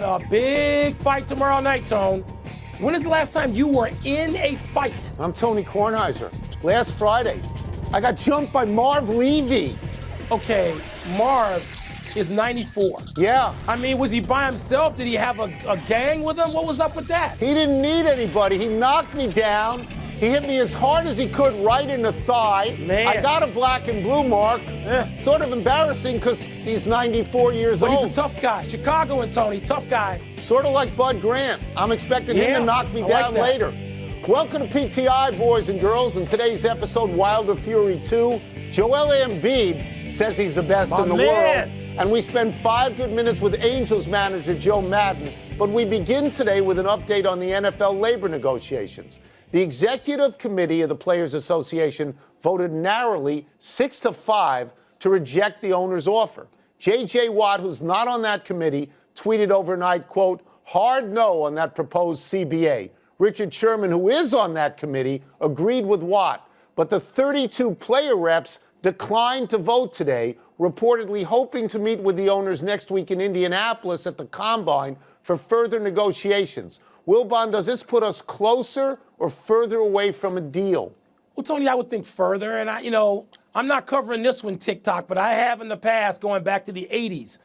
got a big fight tomorrow night, Tone. When is the last time you were in a fight? I'm Tony Kornheiser. Last Friday, I got jumped by Marv Levy. Okay, Marv is 94. Yeah. I mean, was he by himself? Did he have a gang with him? What was up with that? He didn't need anybody. He knocked me down. He hit me as hard as he could right in the thigh. Man. I got a black and blue mark. Sort of embarrassing because he's 94 years old. But he's a tough guy. Chicago and Tony, tough guy. Sort of like Bud Grant. I'm expecting him to knock me down later. Welcome to PTI, boys and girls. In today's episode, Wilder Fury 2, Joel Embiid says he's the best in the world. And we spend 5 good minutes with Angels manager Joe Maddon. But we begin today with an update on the NFL labor negotiations. The executive committee of the Players Association voted narrowly 6-5 to reject the owner's offer. J.J. Watt, who's not on that committee, tweeted overnight, quote, hard no on that proposed CBA. Richard Sherman, who is on that committee, agreed with Watt. But the 32 player reps declined to vote today, reportedly hoping to meet with the owners next week in Indianapolis at the Combine for further negotiations. Wilbon, does this put us closer or further away from a deal? Well, Tony, I would think further. And, I'm not covering this one, TikTok, but I have in the past, going back to the 80s,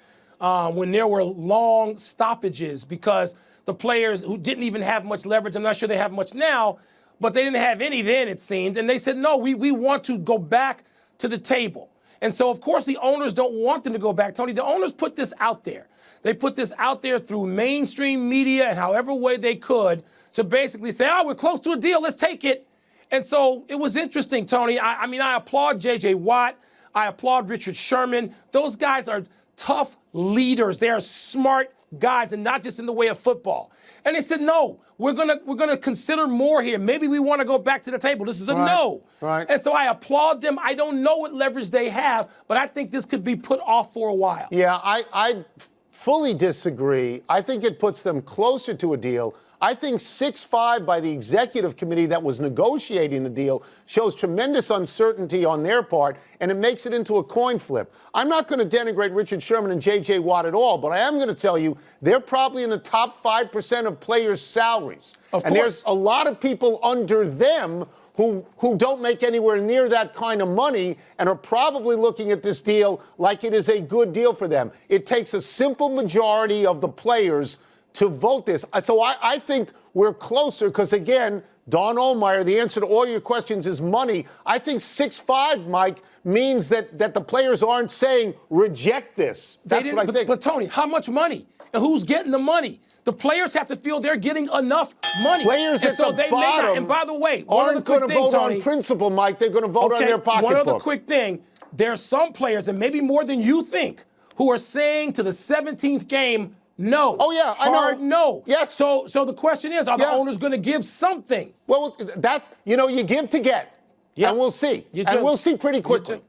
when there were long stoppages because the players who didn't even have much leverage, I'm not sure they have much now, but they didn't have any then, it seemed. And they said, no, we want to go back to the table. And so, of course, the owners don't want them to go back. Tony, the owners put this out there. They put this out there through mainstream media and however way they could to basically say, we're close to a deal, let's take it. And so it was interesting, Tony. I applaud J.J. Watt. I applaud Richard Sherman. Those guys are tough leaders. They are smart guys, and not just in the way of football. And they said, no, we're gonna consider more here. Maybe we want to go back to the table. This is a no. Right. And so I applaud them. I don't know what leverage they have, but I think this could be put off for a while. Yeah, I fully disagree. I think it puts them closer to a deal. I think 6-5 by the executive committee that was negotiating the deal shows tremendous uncertainty on their part, and it makes it into a coin flip. I'm not going to denigrate Richard Sherman and J.J. Watt at all, but I am going to tell you they're probably in the top 5% of players' salaries. And there's a lot of people under them who don't make anywhere near that kind of money and are probably looking at this deal like it is a good deal for them. It takes a simple majority of the players to vote this. So I think we're closer because, again, Don Ohlmeyer, the answer to all your questions is money. I think 6-5, Mike, means that the players aren't saying reject this. That's what I think. But, Tony, how much money? And who's getting the money? The players have to feel they're getting enough money. Players at the bottom and by the way, aren't going to vote on principle, Mike. They're going to vote on their pocketbook. One other quick thing. There's some players, and maybe more than you think, who are saying to the 17th game, no. Oh, yeah, I know. Hard no. Yes. So the question is, are the owners going to give something? Well, that's, you give to get. Yeah. And we'll see. And we'll see pretty quickly.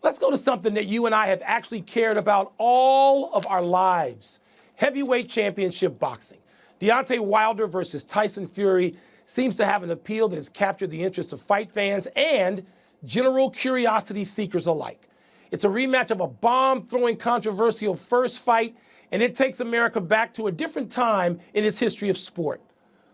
Let's go to something that you and I have actually cared about all of our lives. Heavyweight championship boxing. Deontay Wilder versus Tyson Fury seems to have an appeal that has captured the interest of fight fans and general curiosity seekers alike. It's a rematch of a bomb-throwing controversial first fight, and it takes America back to a different time in its history of sport.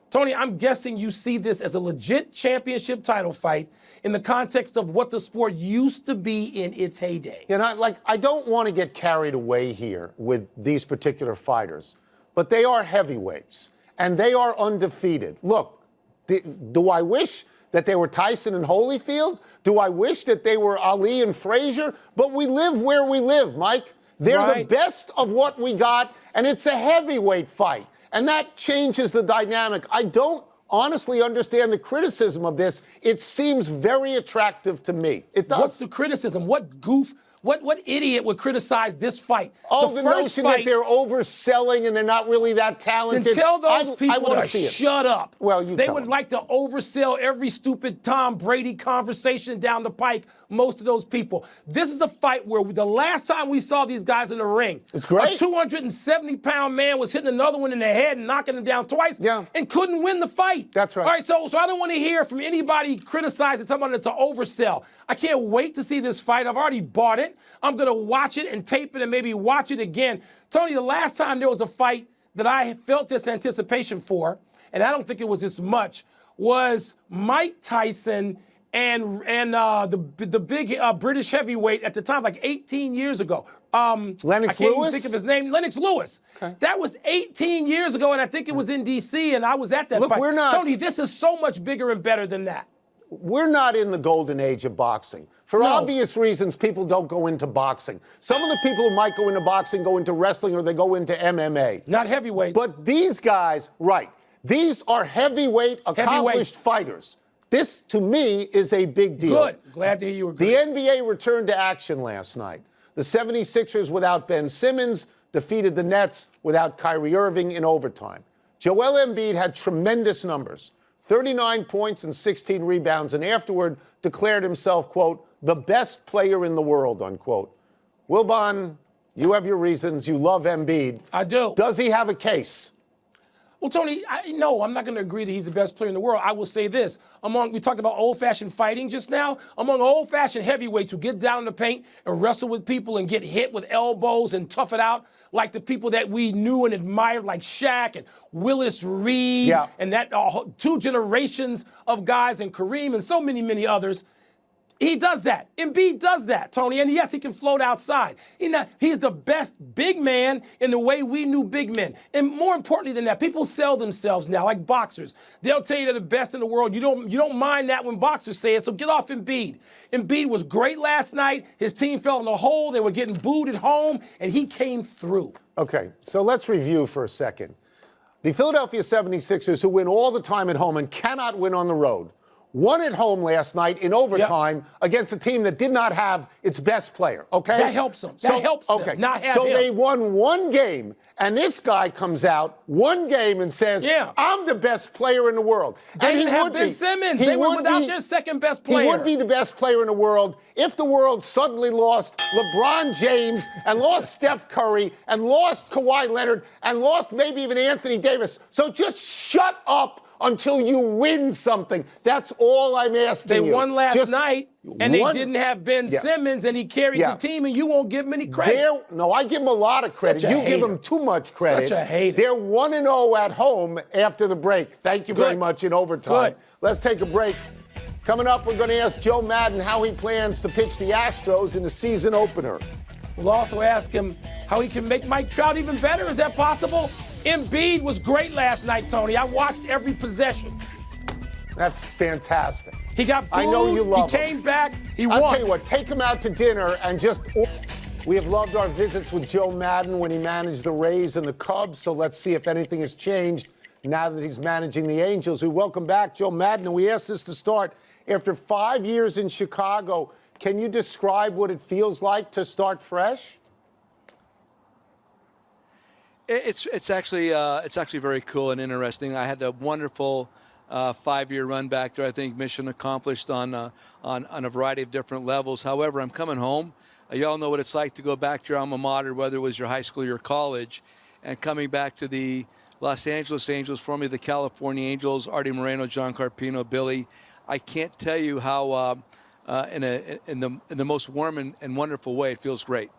Tony, I'm guessing you see this as a legit championship title fight in the context of what the sport used to be in its heyday. I don't want to get carried away here with these particular fighters, but they are heavyweights, and they are undefeated. Look, do I wish that they were Tyson and Holyfield? Do I wish that they were Ali and Frazier? But we live where we live, Mike. They're the best of what we got, and it's a heavyweight fight. And that changes the dynamic. I don't honestly understand the criticism of this. It seems very attractive to me. It does. What's the criticism? What goof? What idiot would criticize this fight? Oh, the notion that they're overselling and they're not really that talented. Then tell those people to shut up. Well, they would like to oversell every stupid Tom Brady conversation down the pike, most of those people. This is a fight where the last time we saw these guys in the ring, it's great. A 270-pound man was hitting another one in the head and knocking him down twice and couldn't win the fight. That's right. All right, so I don't want to hear from anybody criticizing someone that's an oversell. I can't wait to see this fight. I've already bought it. it. I'm going to watch it and tape it and maybe watch it again. Tony, the last time there was a fight that I felt this anticipation for, and I don't think it was this much, was Mike Tyson and the big British heavyweight at the time, like 18 years ago. Lennox I can't Lewis? even think of his name. Lennox Lewis. Okay. That was 18 years ago, and I think it was in D.C., and I was at that Look, fight. we're not- Tony, this is so much bigger and better than that. We're not in the golden age of boxing. For obvious reasons, people don't go into boxing. Some of the people who might go into boxing go into wrestling or they go into MMA. Not heavyweights. But these guys, right, these are heavyweight, accomplished fighters. This, to me, is a big deal. Good. Glad to hear you agree. The NBA returned to action last night. The 76ers, without Ben Simmons, defeated the Nets without Kyrie Irving in overtime. Joel Embiid had tremendous numbers, 39 points and 16 rebounds, and afterward declared himself, quote, the best player in the world, unquote. Wilbon, you have your reasons. You love Embiid. I do. Does he have a case? Well, Tony, no, I'm not going to agree that he's the best player in the world. I will say this. We talked about old-fashioned fighting just now. Among old-fashioned heavyweights who get down in the paint and wrestle with people and get hit with elbows and tough it out, like the people that we knew and admired, like Shaq and Willis Reed, and that 2 generations of guys, and Kareem and so many, many others. He does that. Embiid does that, Tony. And yes, he can float outside. He's the best big man in the way we knew big men. And more importantly than that, people sell themselves now like boxers. They'll tell you they're the best in the world. You don't mind that when boxers say it, so get off Embiid. Embiid was great last night. His team fell in a hole. They were getting booed at home, and he came through. Okay, so let's review for a second. The Philadelphia 76ers, who win all the time at home and cannot win on the road, won at home last night in overtime against a team that did not have its best player, okay? That helps them. That helps them not have him. They won one game, and this guy comes out one game and says, I'm the best player in the world. They and didn't have Ben Simmons. They were without their second best player. He would be the best player in the world if the world suddenly lost LeBron James and lost Steph Curry and lost Kawhi Leonard and lost maybe even Anthony Davis. So just shut up until you win something. That's all I'm asking you. They won last night, and they didn't have Ben Simmons, and he carried the team, and you won't give him any credit. No, I give him a lot of credit. You give him too much credit. Such a hater. They're 1-0 at home after the break. Thank you very much in overtime. Let's take a break. Coming up, we're going to ask Joe Maddon how he plans to pitch the Astros in the season opener. We'll also ask him how he can make Mike Trout even better. Is that possible? Embiid was great last night, Tony. I watched every possession. That's fantastic. He got booed. I know you love him. He came back. He won. I'll tell you what, take him out to dinner and just... We have loved our visits with Joe Maddon when he managed the Rays and the Cubs, so let's see if anything has changed now that he's managing the Angels. We welcome back Joe Maddon, and we asked this to start. After 5 years in Chicago, can you describe what it feels like to start fresh? It's actually very cool and interesting. I had a wonderful 5-year run back there. I think mission accomplished on a variety of different levels. However, I'm coming home. You all know what it's like to go back to your alma mater, whether it was your high school or your college, and coming back to the Los Angeles Angels, formerly the California Angels, Artie Moreno, John Carpino, Billy. I can't tell you how in the most warm and wonderful way it feels great.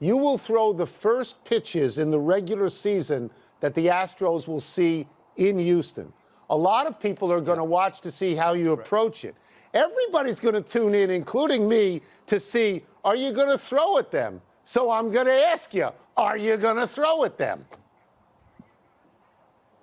You will throw the first pitches in the regular season that the Astros will see in Houston. A lot of people are going to watch to see how you approach it. Everybody's going to tune in, including me, to see, are you going to throw at them? So I'm going to ask you, are you going to throw at them?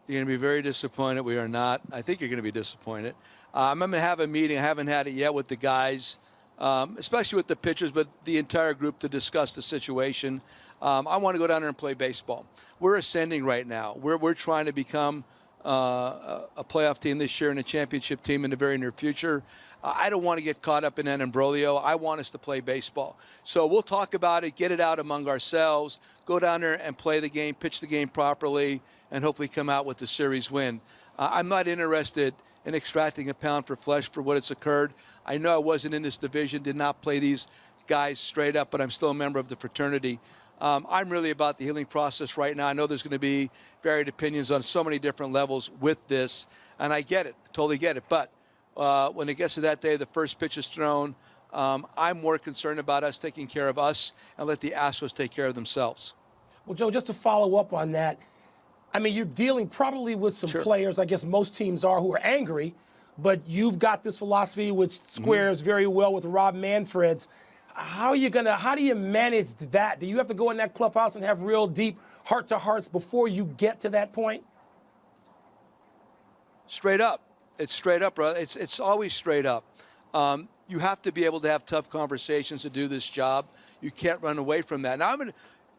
You're going to be very disappointed. We are not. I think you're going to be disappointed. I'm going to have a meeting. I haven't had it yet with the guys, especially with the pitchers, but the entire group to discuss the situation. I want to go down there and play baseball. We're ascending right now. We're trying to become a playoff team this year and a championship team in the very near future. I don't want to get caught up in that imbroglio. I want us to play baseball. So we'll talk about it, get it out among ourselves, go down there and play the game, pitch the game properly, and hopefully come out with the series win. I'm not interested in extracting a pound for flesh for what has occurred. I know I wasn't in this division, did not play these guys straight up, but I'm still a member of the fraternity. I'm really about the healing process right now. I know there's going to be varied opinions on so many different levels with this, and I get it, totally get it. But when it gets to that day, the first pitch is thrown, I'm more concerned about us taking care of us and let the Astros take care of themselves. Well, Joe, just to follow up on that, I mean, you're dealing probably with some players, I guess most teams are, who are angry, but you've got this philosophy which squares very well with Rob Manfred's. How do you manage that? Do you have to go in that clubhouse and have real deep heart-to-hearts before you get to that point? Straight up. It's straight up, brother. It's always straight up. You have to be able to have tough conversations to do this job. You can't run away from that. Now, I'm going to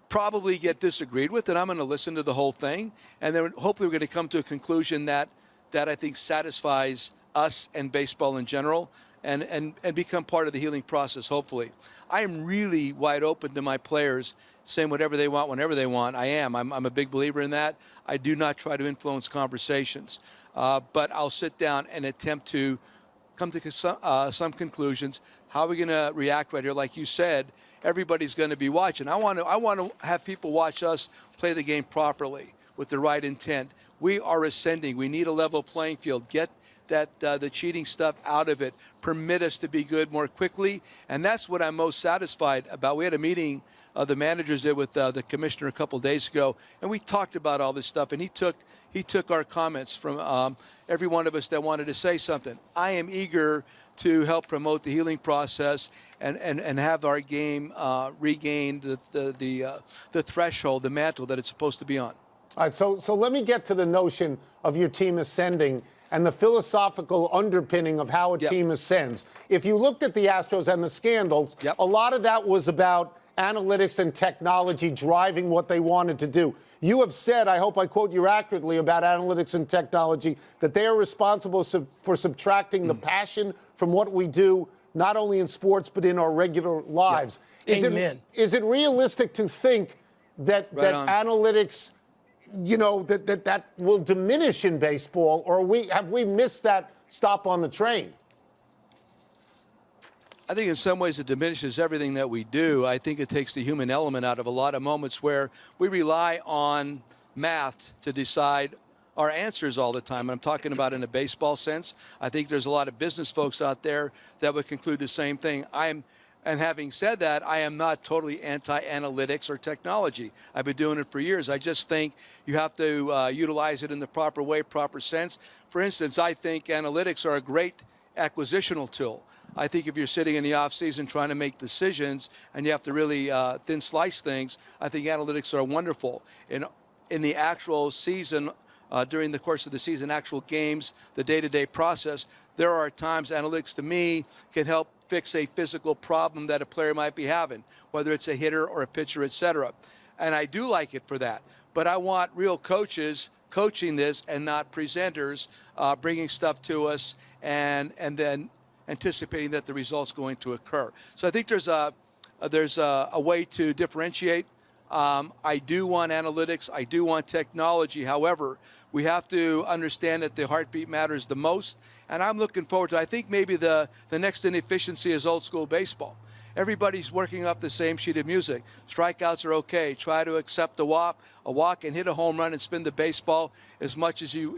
probably get disagreed with, and I'm going to listen to the whole thing, and then hopefully we're going to come to a conclusion that I think satisfies us and baseball in general, and become part of the healing process, hopefully. I am really wide open to my players saying whatever they want, whenever they want. I'm a big believer in that. I do not try to influence conversations, but I'll sit down and attempt to come to some conclusions. How are we going to react right here? Like you said, everybody's going to be watching. I want to have people watch us play the game properly with the right intent. We are ascending. We need a level playing field. Get the cheating stuff out of it. Permit us to be good more quickly, and that's what I'm most satisfied about. We had a meeting the managers did with the commissioner a couple days ago, and we talked about all this stuff, and he took our comments from every one of us that wanted to say something. I am eager to help promote the healing process and have our game regain the threshold, the mantle that it's supposed to be on. All right, so let me get to the notion of your team ascending and the philosophical underpinning of how a team ascends. If you looked at the Astros and the scandals, a lot of that was about analytics and technology driving what they wanted to do. You have said, I hope I quote you accurately, about analytics and technology, that they are responsible for subtracting the passion from what we do, not only in sports, but in our regular lives. Is it realistic to think that analytics, you know, that will diminish in baseball, or have we missed that stop on the train? I think in some ways it diminishes everything that we do. I think it takes the human element out of a lot of moments where we rely on math to decide our answers all the time. And I'm talking about in a baseball sense. I think there's a lot of business folks out there that would conclude the same thing. And having said that, I am not totally anti-analytics or technology. I've been doing it for years. I just think you have to utilize it in the proper way, proper sense. For instance, I think analytics are a great acquisitional tool. I think if you're sitting in the offseason trying to make decisions and you have to really thin slice things, I think analytics are wonderful. In the actual season, during the course of the season, actual games, the day-to-day process, there are times analytics to me can help fix a physical problem that a player might be having, whether it's a hitter or a pitcher, et cetera. And I do like it for that. But I want real coaches coaching this and not presenters bringing stuff to us and then anticipating that the result's going to occur. So I think there's a way to differentiate. I do want analytics. I do want technology. However, we have to understand that the heartbeat matters the most. And I'm looking forward to, I think maybe the next inefficiency is old school baseball. Everybody's working off the same sheet of music. Strikeouts are okay. Try to accept a walk and hit a home run and spin the baseball as much as you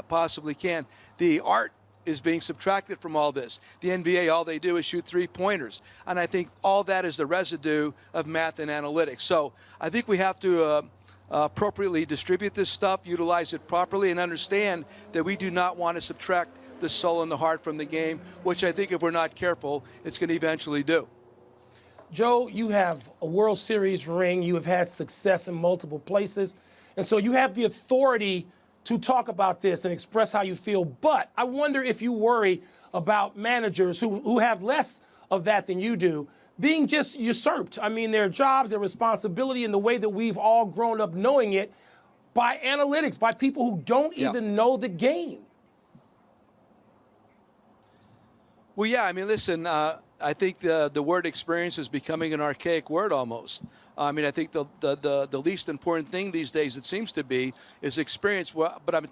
possibly can. The art is being subtracted from all this. The NBA, all they do is shoot three-pointers. And I think all that is the residue of math and analytics. So I think we have to appropriately distribute this stuff, utilize it properly, and understand that we do not want to subtract the soul and the heart from the game, which I think if we're not careful, it's going to eventually do. Joe, you have a World Series ring. You have had success in multiple places. And so you have the authority to talk about this and express how you feel. But I wonder if you worry about managers who have less of that than you do being just usurped. I mean, their jobs, their responsibility, and the way that we've all grown up knowing it by analytics, by people who don't even know the game. Well, yeah, I mean, listen, I think the word experience is becoming an archaic word almost. I mean, I think the least important thing these days, it seems to be, is experience. Well, but I'm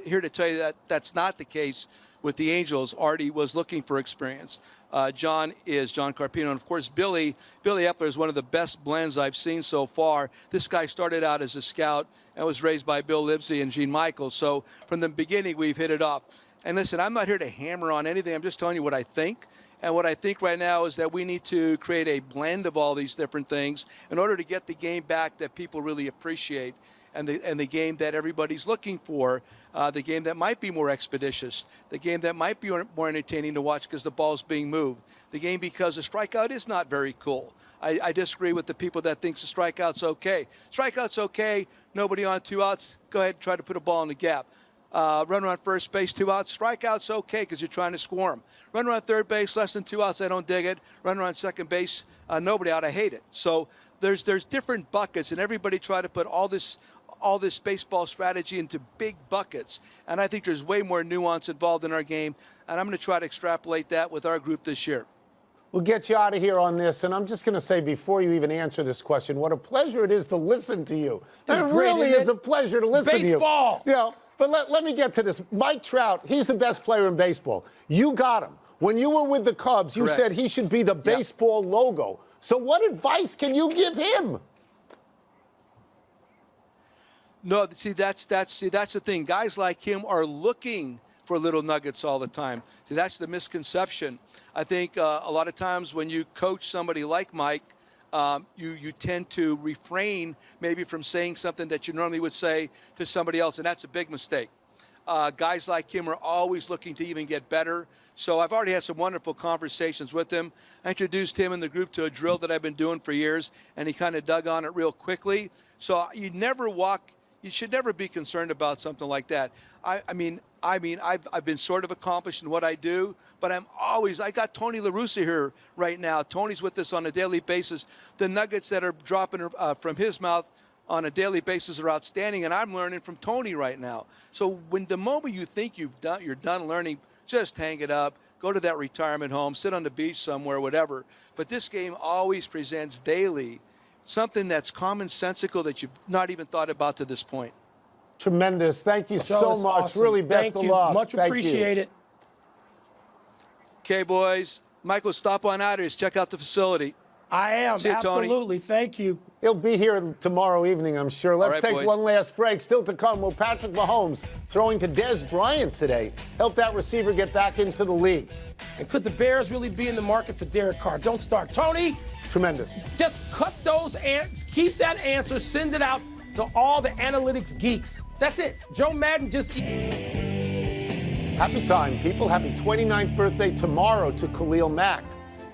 here to tell you that that's not the case with the Angels. Artie was looking for experience. John Carpino, and of course Billy Epler is one of the best blends I've seen so far. This guy started out as a scout and was raised by Bill Livesey and Gene Michaels. So from the beginning, we've hit it off. And listen, I'm not here to hammer on anything. I'm just telling you what I think. And what I think right now is that we need to create a blend of all these different things in order to get the game back that people really appreciate, and the game that everybody's looking for, the game that might be more expeditious, the game that might be more entertaining to watch because the ball's being moved, the game because a strikeout is not very cool. I disagree with the people that thinks a strikeout's okay. Strikeout's okay, nobody on, 2 outs, go ahead and try to put a ball in the gap. Runner on first base, 2 outs. Strikeout's okay because you're trying to score them. Runner on third base, less than 2 outs, I don't dig it. Runner on second base, nobody out, I hate it. So there's different buckets, and everybody try to put all this baseball strategy into big buckets. And I think there's way more nuance involved in our game, and I'm going to try to extrapolate that with our group this year. We'll get you out of here on this, and I'm just going to say before you even answer this question, what a pleasure it is to listen to you. It really is a pleasure to listen to you. Baseball. You know, but let me get to this. Mike Trout, he's the best player in baseball. You got him. When you were with the Cubs, you said he should be the baseball logo. So what advice can you give him? No, see, that's the thing. Guys like him are looking for little nuggets all the time. See, that's the misconception. I think a lot of times when you coach somebody like Mike, you tend to refrain maybe from saying something that you normally would say to somebody else, and that's a big mistake. Guys like him are always looking to even get better. So I've already had some wonderful conversations with him. I introduced him and the group to a drill that I've been doing for years, and he kind of dug on it real quickly. So you should never be concerned about something like that. I mean, I've been sort of accomplished in what I do, but I got Tony La Russa here right now. Tony's with us on a daily basis. The nuggets that are dropping from his mouth on a daily basis are outstanding, and I'm learning from Tony right now. So the moment you think you're done learning, just hang it up, go to that retirement home, sit on the beach somewhere, whatever. But this game always presents daily something that's commonsensical that you've not even thought about to this point. Tremendous. Thank you so much. Awesome. Really, best of luck. Much appreciated. Okay, boys. Michael, stop on out here. Check out the facility. I am. See you, Tony. Absolutely. Thank you. He'll be here tomorrow evening, I'm sure. Let's take boys. one last break. Still to come, will Patrick Mahomes throwing to Dez Bryant today help that receiver get back into the league? And could the Bears really be in the market for Derek Carr? Don't start. Tony, Tremendous. just cut those and keep that answer. Send it out to all the analytics geeks. That's it. Joe Maddon just... Happy time, people. Happy 29th birthday tomorrow to Khalil Mack.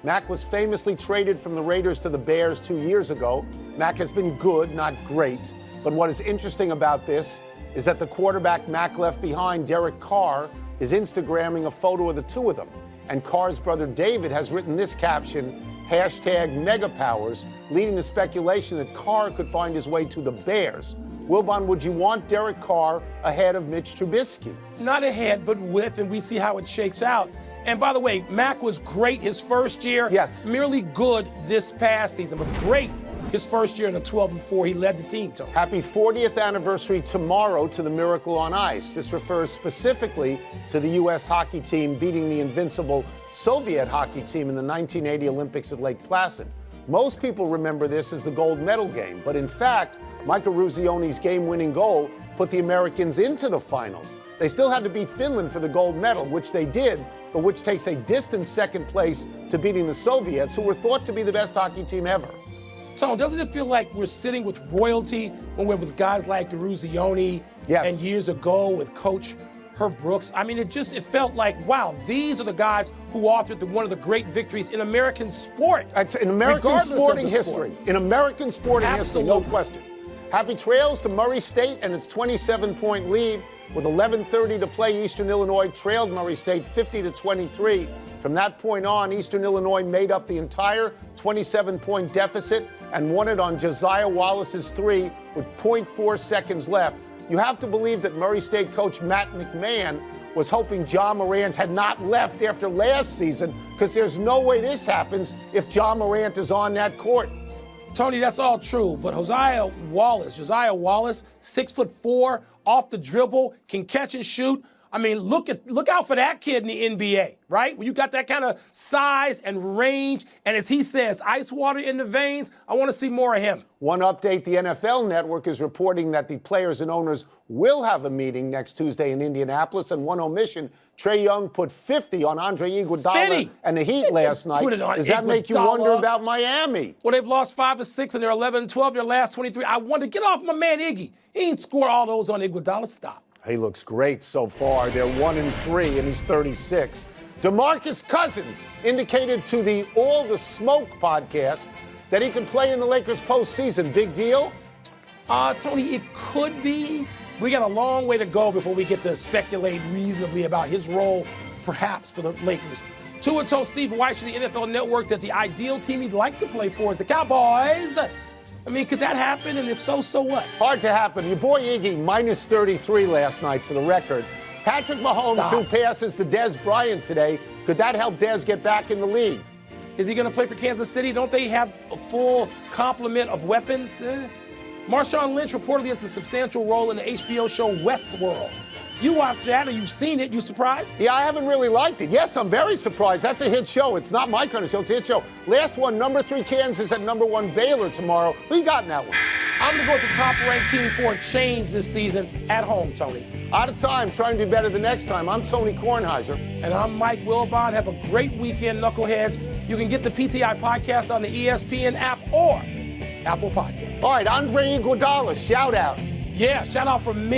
Mack was famously traded from the Raiders to the Bears 2 years ago. Mack has been good, not great. But what is interesting about this is that the quarterback Mack left behind, Derek Carr, is Instagramming a photo of the two of them. And Carr's brother David has written this caption, #MegaPowers, leading to speculation that Carr could find his way to the Bears. Wilbon, would you want Derek Carr ahead of Mitch Trubisky? Not ahead, but with, and we see how it shakes out. And by the way, Mack was great his first year. Yes. Merely good this past season, but great his first year in the 12-4. He led the team, Tony. Happy 40th anniversary tomorrow to the Miracle on Ice. This refers specifically to the U.S. hockey team beating the invincible Soviet hockey team in the 1980 Olympics at Lake Placid. Most people remember this as the gold medal game, but in fact, Micah Ruzioni's game-winning goal put the Americans into the finals. They still had to beat Finland for the gold medal, which they did, but which takes a distant second place to beating the Soviets, who were thought to be the best hockey team ever. Tone, doesn't it feel like we're sitting with royalty when we're with guys like Ruzioni and years ago with Coach Herb Brooks? I mean, it felt like, wow, these are the guys who authored one of the great victories in American sport. It's in American sporting history. In American sporting history, no question. Happy trails to Murray State and its 27-point lead. With 11:30 to play, Eastern Illinois trailed Murray State 50-23. From that point on, Eastern Illinois made up the entire 27-point deficit and won it on Josiah Wallace's three with 0.4 seconds left. You have to believe that Murray State coach Matt McMahon was hoping Ja Morant had not left after last season, because there's no way this happens if Ja Morant is on that court. Tony, that's all true, but Josiah Wallace, 6'4", off the dribble, can catch and shoot. I mean, look out for that kid in the NBA, right? When you got that kind of size and range, and as he says, ice water in the veins, I want to see more of him. One update, the NFL Network is reporting that the players and owners will have a meeting next Tuesday in Indianapolis, and one omission, Trae Young put 50 on Andre Iguodala and the Heat last night. Does that make you wonder about Miami? Well, they've lost 5 or 6 and they're 11-12 their last 23. I want to get off my man Iggy. He ain't scored all those on Iguodala. Stop. He looks great so far. They're 1-3, and he's 36. DeMarcus Cousins indicated to the All the Smoke podcast that he can play in the Lakers postseason. Big deal? Tony, it could be. We got a long way to go before we get to speculate reasonably about his role, perhaps, for the Lakers. Tua told Steve Weiss of the NFL Network that the ideal team he'd like to play for is the Cowboys. I mean, could that happen? And if so, so what? Hard to happen. Your boy Iggy, minus 33 last night for the record. Patrick Mahomes threw passes to Dez Bryant today. Could that help Dez get back in the league? Is he going to play for Kansas City? Don't they have a full complement of weapons? Marshawn Lynch reportedly has a substantial role in the HBO show Westworld. You watched that, or you've seen it. You surprised? Yeah, I haven't really liked it. Yes, I'm very surprised. That's a hit show. It's not my kind of show. It's a hit show. Last one, number 3 Kansas at number 1 Baylor tomorrow. Who you got in that one? I'm going to go with the top-ranked team for a change this season at home, Tony. Out of time, trying to do better the next time. I'm Tony Kornheiser. And I'm Mike Wilbon. Have a great weekend, Knuckleheads. You can get the PTI podcast on the ESPN app or Apple Podcast. All right, Andre Iguodala, shout out. Yeah, shout out from me.